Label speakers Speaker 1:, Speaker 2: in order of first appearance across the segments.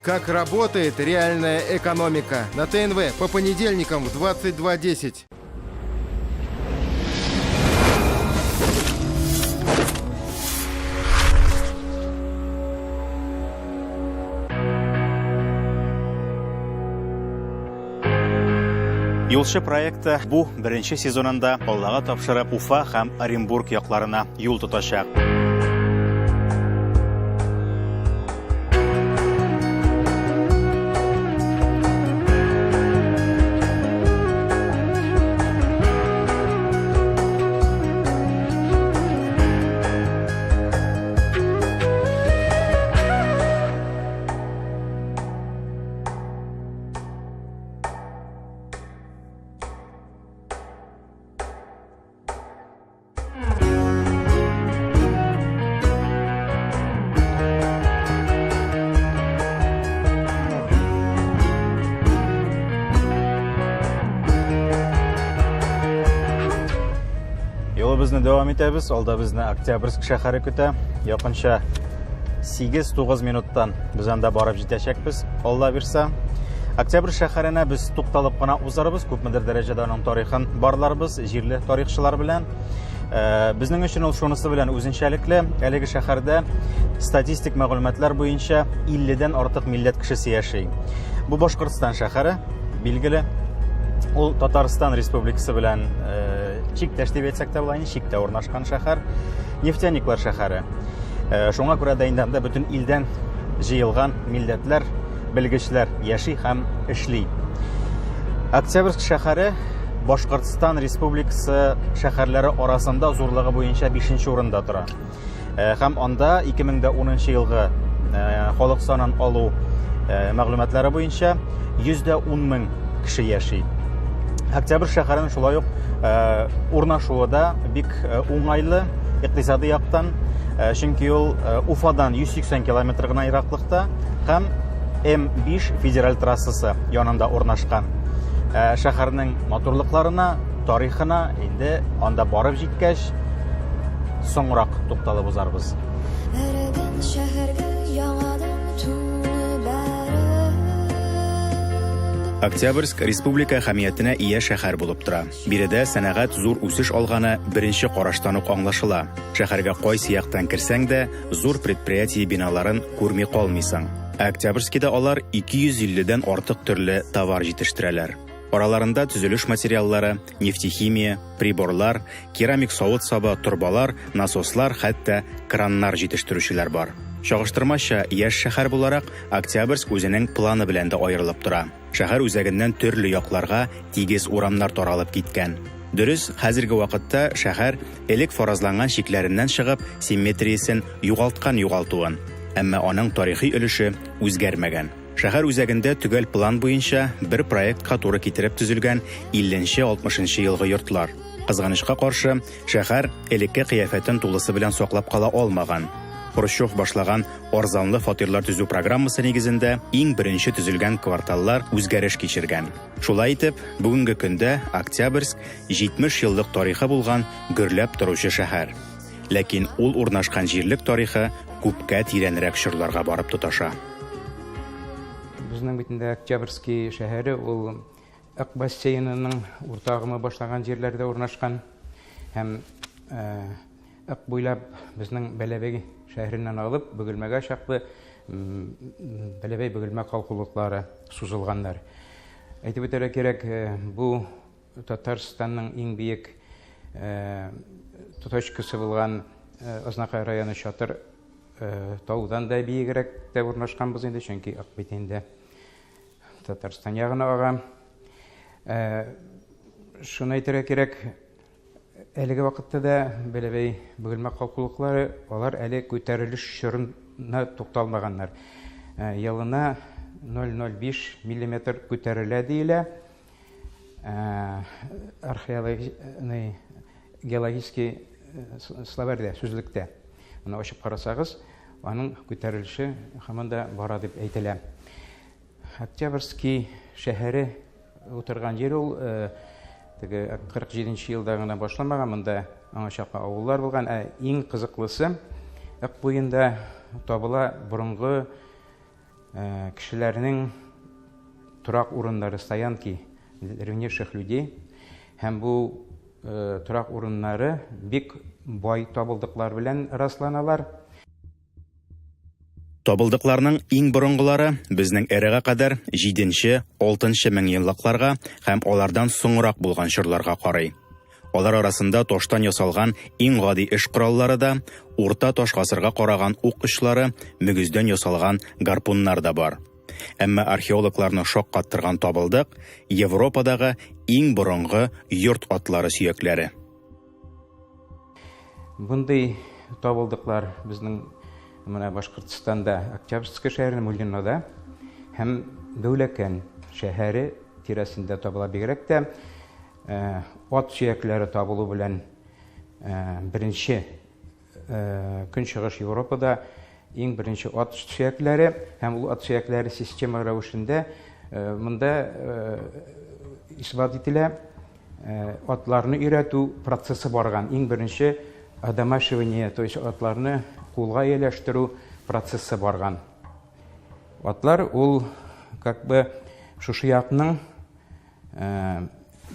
Speaker 1: Как работает реальная экономика? На ТНВ по понедельникам в 22:10.
Speaker 2: Юлшы проекты бу беренче сезонында Аллага тапшырып Уфа һәм Оренбург якларына юл тотачак. Yolumuzni davom etamiz. Alda bizni Oktyabrsk shahari көтә. Якынча 8-9 минуттан biz анда барып җитәчәкбез. Алла бирсә, Октябрь шәһәренә без тукталып кына узарбыз. Күпмедер дәрәҗәдә аның тарихын барларбыз, җирле тарихчылар белән. Безнең өчен ул шунысы белән үзенчәлекле. Әлеге шәһәрдә статистик мәгълүматлар буенча 50-дән артык милләт кешесе яши. Бу Башкортстан шәһәре, билгеле, ул Татарстан Республикасы белән чиктәш дип әйтсәк тә була, чиктә урнашкан шәһәр, нефтяниклар шәһәре. Шуңа күрә дә инде бөтен илдән җыелган милләтләр, белгечләр яши һәм эшли. Октябрьск шәһәре Башкортстан Республикасы шәһәрләре арасында зурлыгы буенча 5-нче урында тора. Һәм анда 2010 елгы халык санын алу мәгълүматлары буенча 110 мең кеше яши. Октябрь шәһәренең шулай ук урнашуы да бик уңайлы икътисади яктан, чөнки ул Уфадан 180 километр гына ераклыкта һәм М5 федераль трассасы янында урнашкан. Шәһәрнең матурлыкларына, тарихына инде анда барып җиткәч соңрак тукталып узарбыз. Октябрьск республика әһәмиятенә ия шәһәр булып тора. Биредә сәнәгать зур үсеш алганы беренче караштан ук аңлашыла. Шәһәргә кайсы яктан кирсәң дә, зур предприятие биналарын күрми калмыйсың. Октябрьскида алар 250-дән артык төрле товар җитештерәләр. Араларында төзелеш материаллары, нефтехимия, приборлар, керамик савыт-саба торбалар, насослар, хәтта краннар җитештерүчеләр бар. Чагыштырмача, яшь шәһәр буларак Октябрьск үзенең планы белән дә аерылып тора. Шәһәр үзәгеннән төрле якларга тигез урамнар таралып киткән. Дөрес, хәзерге вакытта шәһәр элек фаразланган шикләреннән чыгып, симметриясен югалтуын, әмма аның тарихи өлеше үзгәрмәгән. Шәһәр үзәгендә төгәл план буенча бер проектка туры китереп төзелгән 50-60 елгы йортлар. Кызганычка каршы, шәһәр элекке кыяфәтен тулысы белән саклап кала алмаган. Хрущев башлаган арзанлы фатирлар төзү программасы нигезендә иң беренче төзелгән кварталлар үзгәреш кичергән. Шулай итеп, бүгенге көндә Октябрьск 70 еллык тарихы булган гөрләп торучы шәһәр. Ләкин ул урнашкан җирлек тарихы күпкә тирәнрәк чорларга барып тоташа.
Speaker 3: Безнең битендә Октябрьский шәһәре ул Ак бассейнының уртагымы башлаган җирләрдә урнашкан һәм Ак буйлап безнең Бәләбәй шәһәреннән алып Бөгелмәгә чаклы Бәләбәй-Бөгелмә калкулыклары сузылганнар. Әйтеп үтәргә кирәк, бу Татарстанның иң биек точкасы булган Азнакай районы Чатыр таудан да биегрәк тә урнашканбыз инде, чөнки Ак битендә Татарстан ягына ага. Шуны әйтергә кирәк, әлеге вакытта да Бәләбәй-Бөгелмә калкулыклары алар әле күтәрелеш чорына тукталмаганнар. Елына 0,05 мм күтәрелә диелә. Геологический словарьдә, сүзлектә. Моны ачып карасагыз, аның күтәрелеше һаман да бара дип әйтелә. Октябрьский шәһәре утырган җир ул 47 елда гына башламаган, монда аңа чакта авыллар булган, иң кызыклысы Ак буенда табыла борынгы кешеләрнең торак урыннары, стоянки древнейших людей, һәм бу торак урыннары бик бай табылдыклар белән расланалар.
Speaker 2: Табылдыкларның иң борынгылары безнең эрага кадәр 7-6 мең еллыкларга һәм алардан соңрак булган чорларга карый. Алар арасында таштан ясалган иң гади эш кораллары да, урта таш гасырга караган ук очлары, мөгездән ясалган гарпуннар да бар. Әмма археологларны шаккаттырган табылдык Европадагы иң борынгы йорт атлары сөякләре.
Speaker 3: Бундай табылдыклар безнең менә Башкортстанда, Октябрьский шәһәренә Муллинода һәм Дәүләкән шәһәре тирәсендә табыла. Бигрәк тә ат сөякләре табылу белән беренче Көнчыгыш Европада иң беренче ат сөякләре һәм ул ат сөякләре система рәвешендә монда исбат ителә. Атларны өйрәтү процессы барган. Иң беренче адамашивание, то есть атларны кулга ияләштерү процессы барган. Атлар ул как бы шушы якның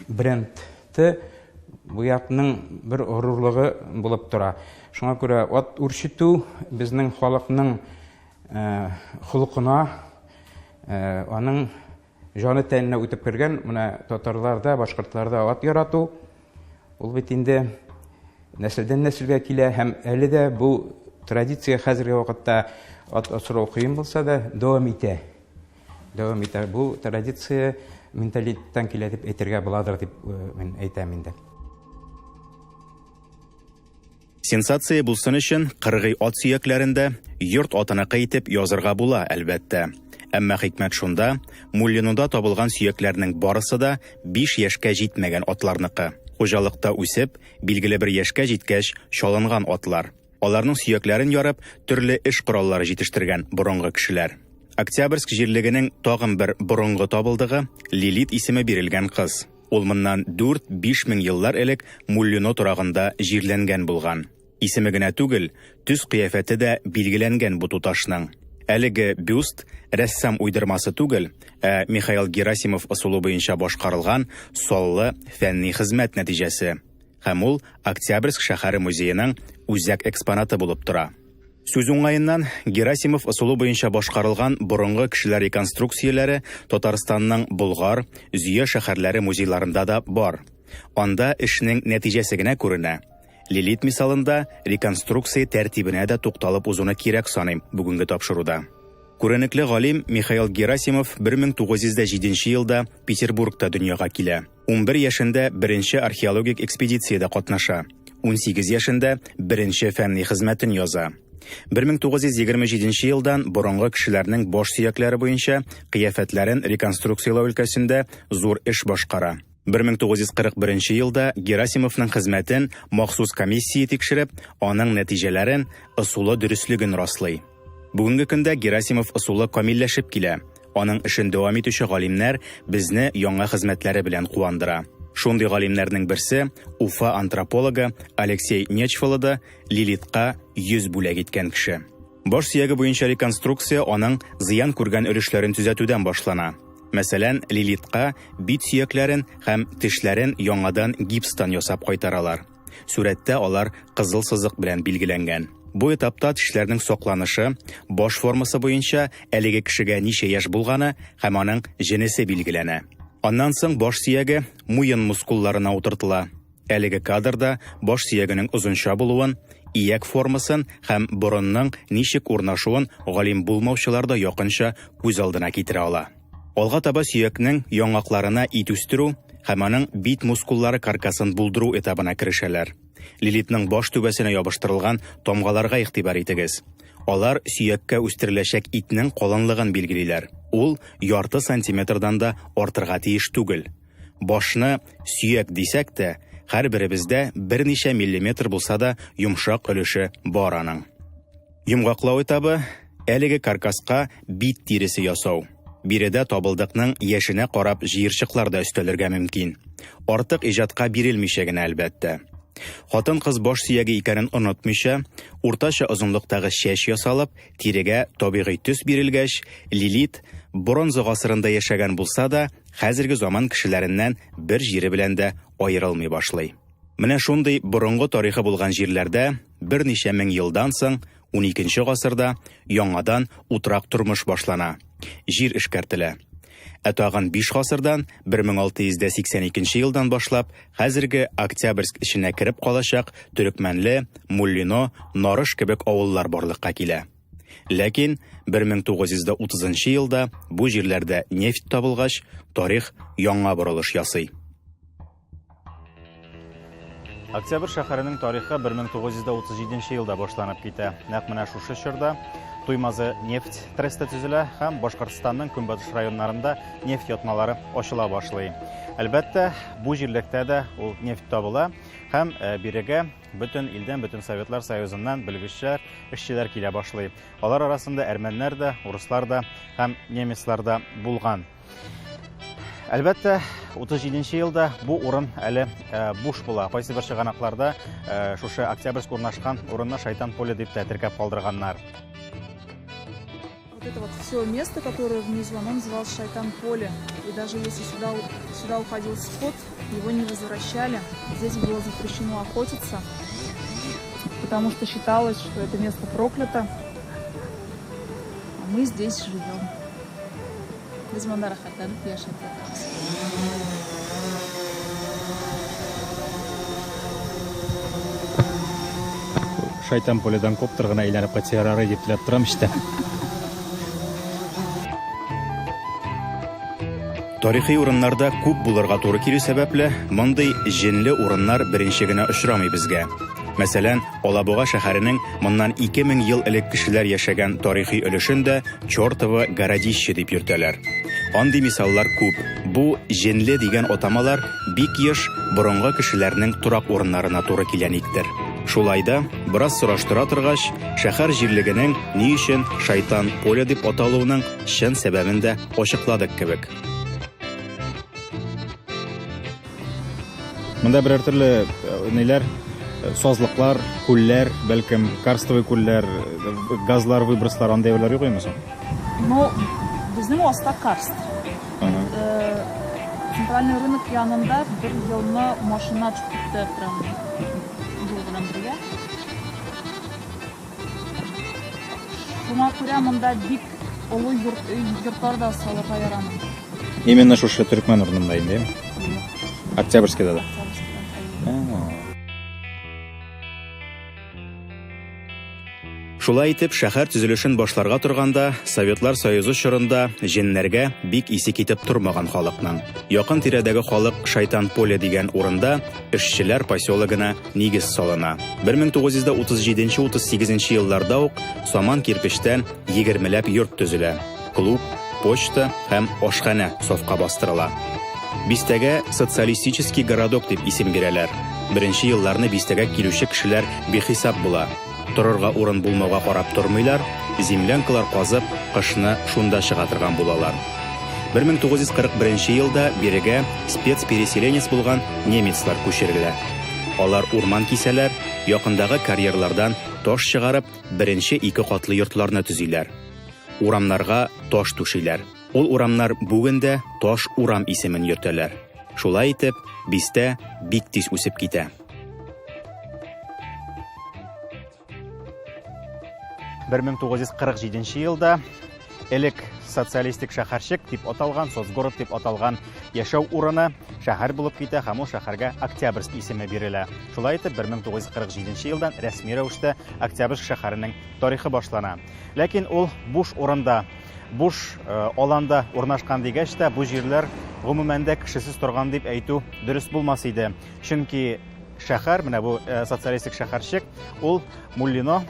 Speaker 3: брендты, бу якның бер горурлыгы булып тора. Шуңа күрә ат үрчетү безнең халыкның хулыкына, аның җаны тәненә үтеп кергән. Менә татарларда, башкортларда ат ярату ул бит инде нәселдән нәселгә килә һәм әле дә бу традиция хәзерге вакытта ат асрау кыен булса да дәвам итә. Бу традиция менталитеттан килә дип әйтергә буладыр дип мин әйтәм инде.
Speaker 2: Сенсация булсын өчен кыргый ат сөякләрендә йорт атыныкы итеп язырга була, әлбәттә. Әмма хикмәт шунда, Муллинуда табылган сөякләрнең барысы да 5 яшькә җитмәгән атларныкы. Хуҗалыкта үсеп, билгеле бер яшькә җиткәч чалынган атлар. Аларның сөякләрен ярып, төрле эш кораллары җитештергән борынгы кешеләр. Октябрьск җирлегенең тагын бер борынгы табылдыгы Лилит исеме бирелгән кыз. Ул моннан 4-5 мең еллар элек Муллино торагында җирләнгән булган. Исеме генә түгел, төс кыяфәте дә билгеләнгән бу туташның. Әлеге бюст рәссам уйдырмасы түгел, Михаил Герасимов ысулы буенча башкарылган саллы фәнни хезмәт нәтиҗәсе. Һәм ул Октябрьск шәһәре музееның үзәк экспонаты булып тора. Сүз уңаеннан Герасимов ысулы буенча башкарылган борынгы кешеләр реконструкцияләре Татарстанның Болгар, Зөя шәһәрләре музейларында да бар. Анда эшнең нәтиҗәсе генә күренә. Лилит мисалында реконструкция тәртибенә дә тукталып узуны кирәк саныйм бүгенге тапшыруда. Күренекле галим Михаил Герасимов 1907 елда Петербургта дөньяга килә. 11 яшендә беренче археологик экспедициядә катнаша. 18 яшендә беренче фәнни хезмәтен яза. 1927 елдан борынгы кешеләрнең баш сөякләре буенча кыяфәтләрен реконструкциялау өлкәсендә зур эш башкара. 1941 елда Герасимовның хезмәтен махсус комиссия тикшереп, аның нәтиҗәләрен, ысулы дөрестлеген раслый. Бүгенге көндә Герасимов ысулы камилләшеп килә. Аның эшен дәвам итүче галимнәр безне яңа хезмәтләре белән куандыра. Шундый галимнәрнең берсе Уфа антропологы Алексей Нечфолода Лилитка 100 бүләк иткән кеше. Баш сөяге буенча реконструкция аның зыян күргән өлешләрен төзәтүдән башлана. Мәсәлән, Лилитка бит сөякләрен һәм тешләрен яңадан гипстан ясап кайтаралар. Сүрәттә алар кызыл сызык белән билгеләнгән. Бу этапта тешләрнең сакланышы, баш формасы буенча әлеге кешегә ничә яшь булганы һәм аның җенесе билгеләнә. Аннан соң баш сөяге муен мускулларына утыртыла. Әлеге кадрда баш сөягенең узынча булуын, ияк формасын һәм борынның ничек урнашуын галим булмаучылар да якынча күз алдына китерә ала. Алга таба сөякнең яңакларына ит үстерү һәм аның бит мускуллары каркасын булдыру этабына керешәләр. Лилитның баш түбәсенә ябыштырылган тамгаларга игътибар итегез. Алар сөяккә үстереләчәк итнең калынлыгын билгелиләр. Ул ярты сантиметрдан да артырга тиеш түгел. Башны сөяк дисәк тә, һәрберебездә берничә миллиметр булса да йомшак өлеше бар аның. Йомгаклау этабы әлеге каркаска бит тиресе ясау. Биредә табылдыкның яшенә карап җыерчыклар да өстәлергә мөмкин. Артык иҗатка бирелмичә генә әлбәттә. Хатын-кыз баш сөяге икәнен онытмыйча, уртача озынлыктагы шәш ясалып, тирегә табигый төс бирелгәч, Лилит бронза гасырында яшәгән булса да, хәзерге заман кешеләреннән бер җире белән дә аерылмый башлый. Менә шундый борынгы тарихы булган җирләрдә берничә мең елдан соң 12нче гасырда яңадан утрак тормыш башлана. Җир эшкәртелә. Тагын 5 гасырдан 1682 елдан башлап хәзерге Октябрьск эченә кереп калачак Төрекмәнле, Муллино, Нарыш кебек авыллар барлыкка килә. Ләкин 1930 елда бу җирләрдә нефть табылгач, тарих яңа борылыш ясый. Октябрь шәһәренең тарихы 1937 елда башланып китә. Нәкъ менә шушы чорда Туймазы нефть тресты төзелә һәм Башкортстанның көнбатыш районнарында нефть ятмалары ачыла башлый. Әлбәттә, бу җирлектә дә ул нефть табыла һәм бирегә бөтен илдән, бөтен Советлар Союзыннан белгечләр, эшчеләр килә башлый. Алар арасында әрмәннәр дә, урыслар да һәм немецлар да булган. Әлбәттә, 37 елда бу урын әле буш була. Кайсы бер чыганакларда шушы Октябрьск урнашкан урынны Шайтан поле дип тә теркәп калдырганнар.
Speaker 4: Вот это вот все место, которое внизу, оно называлось Шайтан поле. И даже если сюда уходил скот, его не возвращали. Здесь было запрещено охотиться, потому что считалось, что это место проклято. А мы здесь живем.
Speaker 2: Шайтан поледан коптер гына әйләнеп кайтсалар дип теләп торам ишетә. Тарихи урыннарда күп булырга туры килү сәбәпле, мондый җенле урыннар беренче генә очрамый безгә. Мәсәлән, Алабуга шәһәренең моннан 2000 ел элек кешеләр яшәгән тарихи өлешендә Чортово городище дип йөртәләр. Андый мисаллар күп. Бу җенле дигән атамалар бик еш борынгы кешеләрнең турак урыннарына туры киләниктер. Шулай да, бераз сораштыра торгач, шәһәр җирлегенең ни өчен Шайтан поле дип аталуының чын сәбәбен дә ачыкладык кебек. Монда берәр төрле ниләр, сазлыклар, күлләр, бәлкем карстовый күлләр, газлар, выброслар андай беләр юк имесә?
Speaker 4: Но безнең аста карст. Центральный рынок янында бер елны машина чыкты прям юл белән бергә. Шуңа күрә монда бик олы йортлар да салырга ярамый.
Speaker 2: Именно шушы Төрекмән урынында инде. Октябрьскида да. Шулай итеп, шәһәр төзелешен башларга торганда, Советлар Союзы чорында җеннәргә бик исе китеп тормаган халыкның. Якын тирәдәге халык Шайтан поле дигән урында эшчеләр поселогына нигез салына. 1937-38 елларда ук саман кирпечтән 20ләп йорт төзелә. Клуб, почта һәм ашхана сафка бастырыла. Бистәгә социалистический городок дип исем бирәләр. Беренче елларны бистәгә килүче кешеләр бихисап була. Торырга урын булмауга карап тормыйлар, землянкалар казып, кышны шунда чыга торган булалар. 1941 елда бирегә спецпереселенец булган немецлар күчерелә. Алар урман кисәләр, якындагы карьерлардан таш чыгарып, беренче 2 катлы йортларны төзиләр. Урамнарга таш түшиләр. Ул урамнар бүгендә Таш урам исемен йөртәләр. Шулай итеп, бистә бик тиз үсеп китә. 1947 елда элек социалистик шәһәрчек дип аталган, соцгород дип аталган яшәү урыны шәһәр булып китә һәм ул шәһәргә Октябрьск исеме бирелә. Шулай итеп, 1947 елдан рәсми рәвештә Октябрьск шәһәренең тарихы башлана. Ләкин ул буш урында, буш аланда урнашкан дигәч тә, бу җирләр гомумән дә кешесез торган дип әйтү дөрес булмас иде. Чөнки шәһәр, менә бу социалистик шәһәрчек, ул Муллино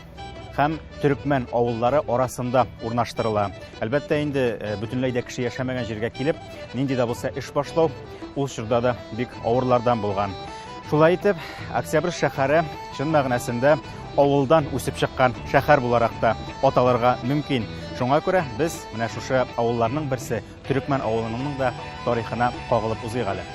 Speaker 2: һәм Төрекмән авыллары арасында урнаштырыла. Әлбәттә, инде бөтенләй дә кеше яшәмәгән җиргә килеп, нинди дә булса эш башлау ул чорда да бик авырлардан булган. Шулай итеп, Октябрьск шәһәре чын мәгънәсендә авылдан үсеп чыккан шәһәр буларак та аталырга мөмкин. Шуңа күрә без менә шушы авылларның берсе Төрекмән авылының да тарихына кагылып узыйк әле.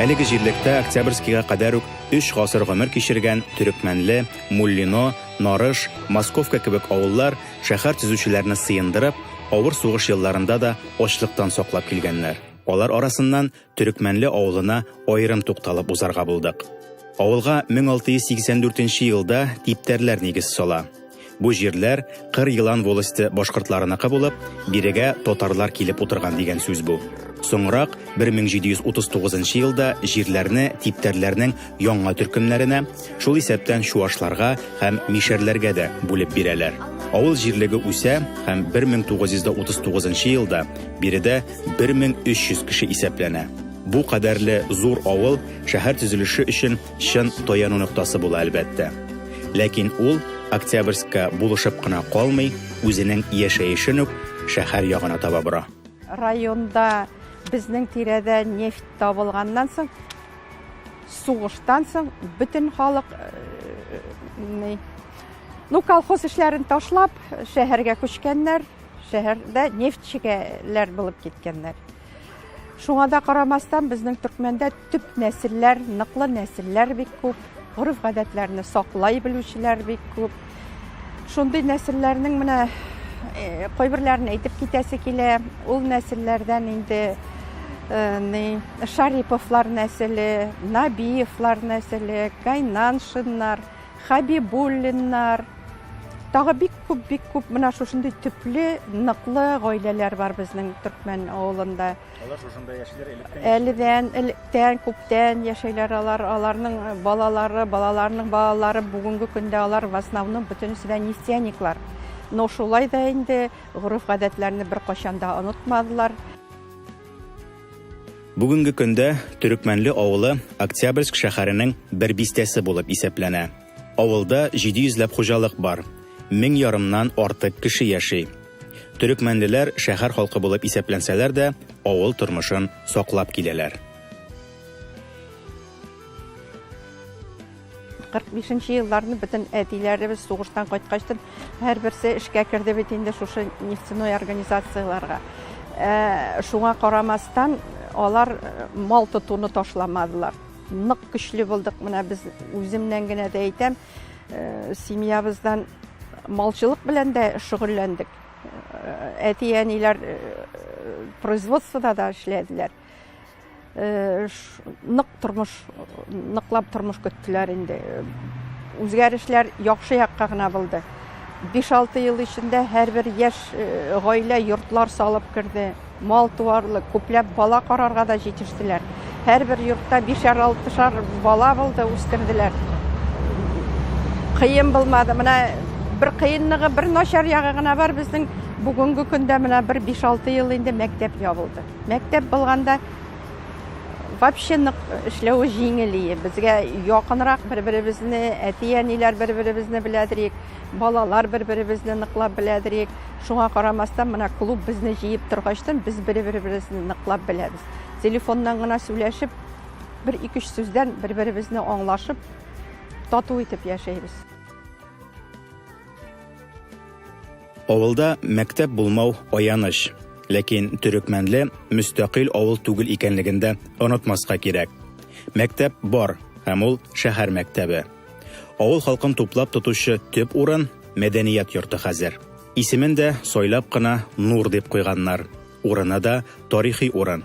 Speaker 2: Әлеге җирлектә Октябрьскийга кадәр үк 3 гасыр гомер кичергән Төрекмәнле, Муллино, Нарыш, Московка кебек авыллар шәһәр төзүчеләрне сыендырып, авыр сугыш елларында да ачлыктан саклап килгәннәр. Алар арасыннан Төрекмәнле авылына аерым тукталып узарга булдык. Авылга 1684 елда типтәрләр нигез сала. Бу җирләр Кыр-Елан волости башкортларыныкы булып, бирегә татарлар килеп утырган дигән сүз бу. Соңрак 1739 елда җирләрне типтәрләрнең яңа төркемнәренә, шул исәптән чуашларга һәм мишәрләргә дә бүлеп бирәләр. Авыл җирлеге үсә һәм 1939 елда биредә 1300 кеше исәпләнә. Бу кадәрле зур авыл шәһәр төзелеше өчен чын таяну ноктасы була әлбәттә. Ләкин ул Октябрьскка булышып кына калмый, үзенең яшәешен үк шәһәр ягына таба бара.
Speaker 5: Районда безнең тирәдә нефть табылганнан соң, сугыштан соң бөтен халык колхоз эшләрен ташлап шәһәргә күчкәннәр, шәһәрдә нефтчегәләр булып киткәннәр. Шуңа да карамастан безнең Төркмәндә төп нәселләр, ныклы нәселләр бик күп, гореф-гадәтләрне саклай белүчеләр бик күп. Шундый нәселләрнең менә кайберләрен әйтеп китәсе килә. Ул нәселләрдән инде Шариповлар нәселе, Набиевлар нәселе, Гайнаншиннар, Хабибуллиннар. Тагы бик күп менә шушындый төпле, ныклы гаиләләр бар безнең Төркмән авылында.
Speaker 2: Алар шушында яшиләр
Speaker 5: Электән күптән яшәйләр алар. Аларның балаларының балалары бүгенге көндә алар в основном бөтенесе дә нефтяниклар. Но шулай да инде гореф-гадәтләрне бер качан да онытмадылар.
Speaker 2: Бүгенге көндә Төрекмәнле авылы Октябрьск шәһәренең бер бистәсе булып исәпләнә. Авылда 700 ләп хуҗалык бар. 1000 артык кеше яши. Төрекмәнлеләр шәһәр халкы булып исәпләнсәләр дә, авыл тормышын саклап киләләр.
Speaker 5: 45 елларны бөтен әтиләребез сугыштан кайткачтан һәрберсе эшкә керде бит инде шушы нефтяной организацияларга. Шуңа карамастан алар мал тотуны ташламадылар. Нык көчле булдык. Менә без үземнән генә дә әйтәм, семьябыздан малчылык белән дә шөгыльләндек. Әти-әниләр производствода да эшләделәр. Ныклап тормыш көттеләр инде. Үзгәрешләр яхшы якка гына булды. 5-6 ел эчендә һәрбер яшь гаилә йортлар салып керде. Мал туарлы, күпләп бала карарга да җитештеләр. Һәрбер йортта 5-6 бала булды, үстерделәр. Кыен булмады. Менә бер кыенлыгы, бер начар ягы гына бар безнең бүгенге көндә менә 5-6 ел инде мәктәп ябылды. Мәктәп булганда вообще эшләү җиңел. Безгә якынрак бер-беребезне, әти-әниләр бер-беребезне беләдерик, балалар бер-беребезне ныклап беләдерик. Шуңа карамастан менә клуб безне җыеп торгачтан без бер-беребезне ныклап беләбез. Телефоннан гына сөйләшеп, 1-2 сүздән бер-беребезне аңлашып, тату итеп яшәйбез.
Speaker 2: Авылда мәктәп булмау аяныч. Ләкин Төрекмәнле мөстәкыйль авыл түгел икәнлегендә онытмаска кирәк. Мәктәп бар, һәм ул шәһәр мәктәбе. Авыл халкын туплап тотучы төп урын мәдәният йорты хәзер. Исемен дә сойлап кына Нур дип куйганнар. Урыны да тарихи урын.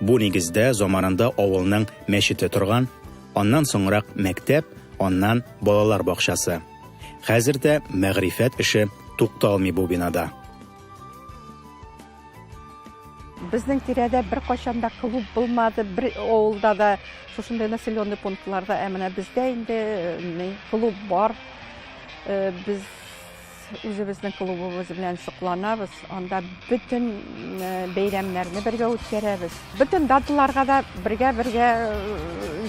Speaker 2: Бу нигездә заманында авылның мәчете торган, аннан соңрак мәктәп, аннан балалар бакчасы. Хәзердә мәгърифәт эше тукталмый бу бинада.
Speaker 5: Безнең тирәдә бер качан да клуб булмады, бер авылда да шушындай населенный пунктларда, менә бездә инде клуб бар. Без үзебезнең клубыбыз белән сокланабыз, анда бөтен бәйрәмнәрне бергә үткәрәбез. Бөтен даталарга да бергә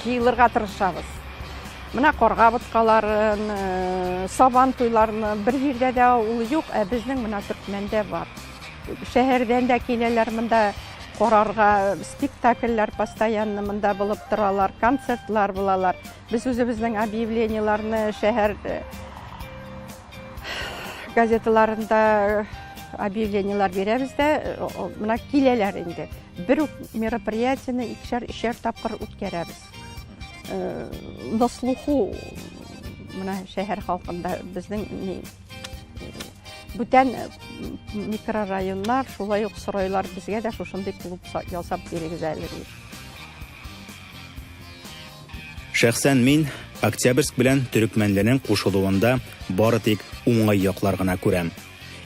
Speaker 5: җыелырга тырышабыз. Менә карга боткаларын, сабан туйларын бер җирдә дә ул юк, безнең менә Төркмәндә бар. Шәһәрдән дә киләләр монда карарга, спектакльләр постоянно монда булып торалар, концертлар булалар. Без үзебезнең объявлениеларны шәһәр газеталарында объявлениелар бирәбез дә, менә киләләр инде. Бер мероприятияне икешәр тапкыр үткәрәбез. На слуху менә шәһәр халкында безнең бүтән микрорайоннар, шулай ук сорайлар безгә дә шушындый клуб ясап бирегез әле.
Speaker 2: Шәхсән мин Октябрьск белән Төрекмәнленең кушылуында бары тик уңай яклар гына күрәм.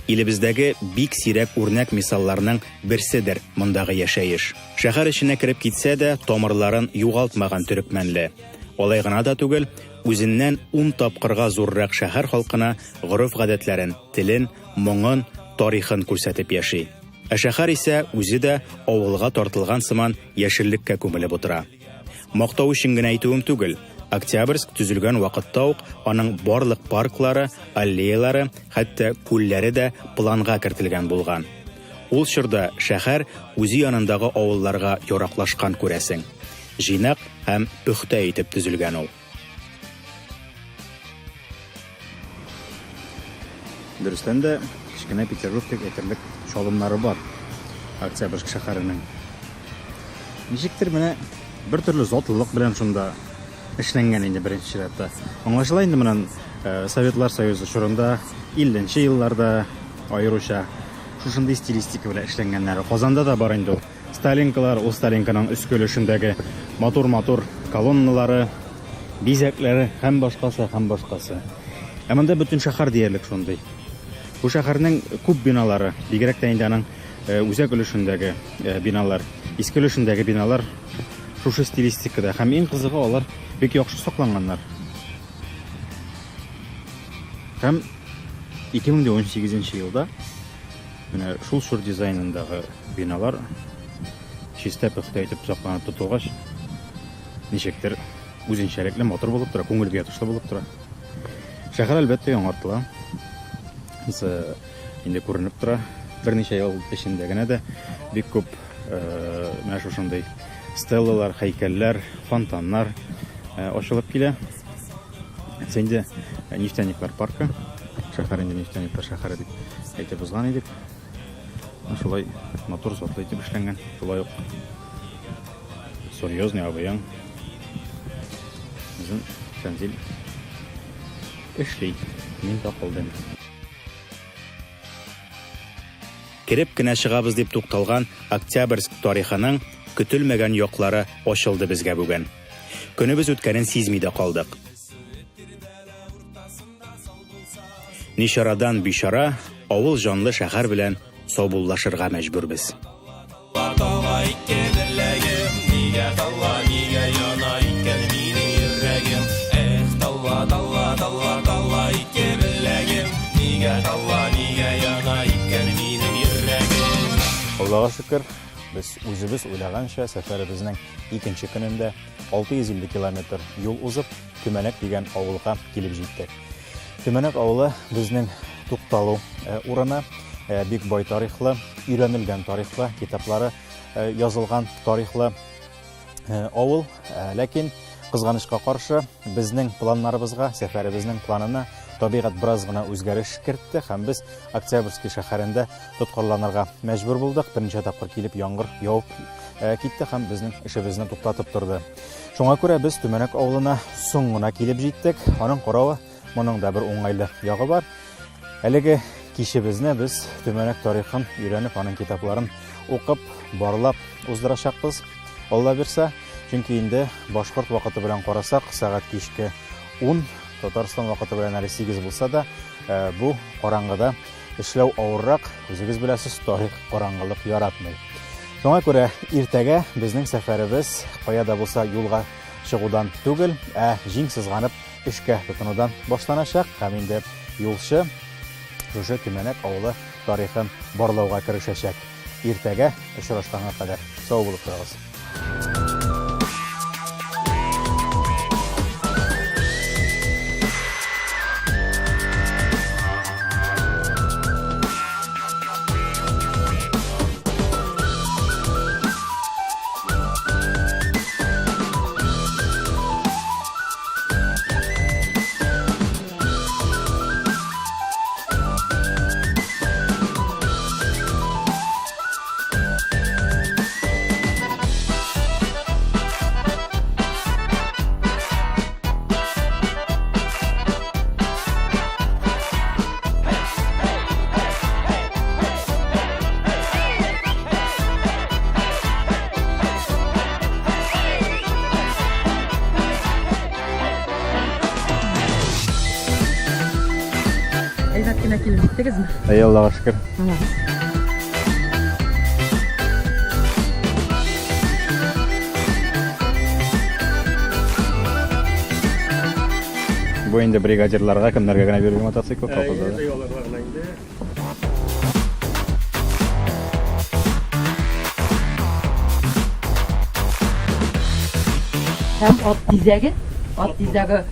Speaker 2: Илебездәге бик сирәк үрнәк мисалларның берседер мондагы яшәеш. Шәһәр эченә кереп китсә дә, тамырларын югалтмаган Төрекмәнле. Алай гына да түгел, үзеннән 10 тапкырга зуррак шәһәр халкына горыф-гадәтләрен, телен, моңын, тарихын күрсәтеп яши. Ә шәһәр исә үзе дә авылга тартылган сыман яшеллеккә күмелеп утыра. Мактау өчен генә әйтүем түгел, Октябрьск төзелгән вакытта ук аның барлык парклары, аллеялары, хәтта күлләре дә планга кертелгән булган. Ул чорда шәһәр үзе янындагы авылларга яраклашкан күрәсең. Җыйнак һәм пөхтә итеп төзелгән ул. Дөрестән дә кечкенә Петербургтәг әйтерлек чалымнары бар Октябрьск шәһәренең. Ничектер менә бер төрле затлылык белән шунда эшләнгән инде беренче чиратта. Аңлашыла инде менән Советлар Союзы чорында 50нче елларда аеруча шушындый стилистика белән эшләнгәннәре. Казанда да бар инде ул. Сталинкалар, ул Сталинканың өскөл эшендәге матур колонналары, бизәкләре һәм башкасы. Ә монда бөтен шәһәр диярлек шундый. Бу шәһәрнең күп биналары, бигрәк тә инде аның үзәк өлешендәге биналар, иске өлешендәге биналар шушы стилистикада һәм иң кызыгы алар бик яхшы сакланганнар. Һәм 2018 елда менә шул шур дизайнындагы биналар чиста пөхтә итеп сакланып тотылгач, ничектер үзенчәлекле матур булып тора, күңелгә ятышлы булып тора. Шәһәр әлбәттә яңартыла. Инде күренеп тора. Берничә ел эчендә генә дә бик күп менә шушындый стеллалар, һәйкәлләр, фонтаннар ачылып килә. Инде нефтяниклар паркы, шәһәр инде нефтяниклар шәһәре дип әйтеп узган идек. Шулай матур затлы итеп эшләнгән. Шулай ук серьезный абыяң. Безнең Фәнзил эшли. Мин дә калдым. Киреп кенә чыгабыз дип тукталган Октябрьск тарихының көтелмәгән яклары ачылды безгә бүген. Көнебез үткәнен сизми дә калдык. Нишарадан бишара, авыл җанлы шәһәр белән саубуллашырга мәҗбүрбез. Аллаһка шөкер, без үзебез уйлаганча сәфәребезнең икенче көнендә 650 километр юл узып, Төмәнәк дигән авылга килеп җиттек. Төмәнәк авылы безнең тукталу урыны, бик бай тарихлы, өйрәнелгән тарихлы, китаплары язылган тарихлы авыл, ләкин кызганычка каршы безнең планнарыбызга, сәфәребезнең планына табигать бераз гына үзгәреш кертте һәм без Октябрьск шәһәрендә тоткарланырга мәҗбүр булдык. Беренче тапкыр килеп яңгыр явып китте һәм безнең эшебезне туктатып торды. Шуңа күрә без Төмәнәк авылына соң гына килеп җиттек. Аның каравы, моның да бер уңайлы ягы бар. Әлеге кичебезне без Төмәнәк тарихын өйрәнеп, аның китапларын укып, барлап уздырачакбыз. Алла бирсә, чөнки инде башкорт вакыты белән карасак, сәгать кичке 10, Татарстан вакыты белән әле 8 булса да, бу караңгыда эшләү авыррак, үзегез беләсез, тарих караңгылык яратмый. Шуңа күрә иртәгә безнең сәфәребез кая да булса юлга чыгудан түгел, җиң сызганып эшкә тотынудан башланачак һәм инде юлчы шушы Төмәнәк авылы тарихын барлауга керешәчәк. Иртәгә очрашканга кадәр сау булып торыгыз.
Speaker 6: Ринат кенә килеп иттегезме?
Speaker 2: Әй, Аллаға шөкер. Бу инде бригадирларга, кемнәргә генә бирелгән мотоцикл капылды.
Speaker 6: Һәм ат тизәге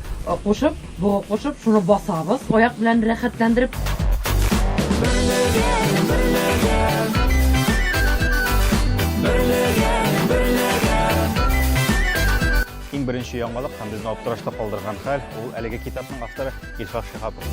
Speaker 6: кушып, буга кушып, шуны басабыз, аяк белән рәхәтләндереп.
Speaker 2: Иң беренче яңалык һәм безне аптырашта калдырган хәл ул әлеге китапның авторы Илфат Шиһапов.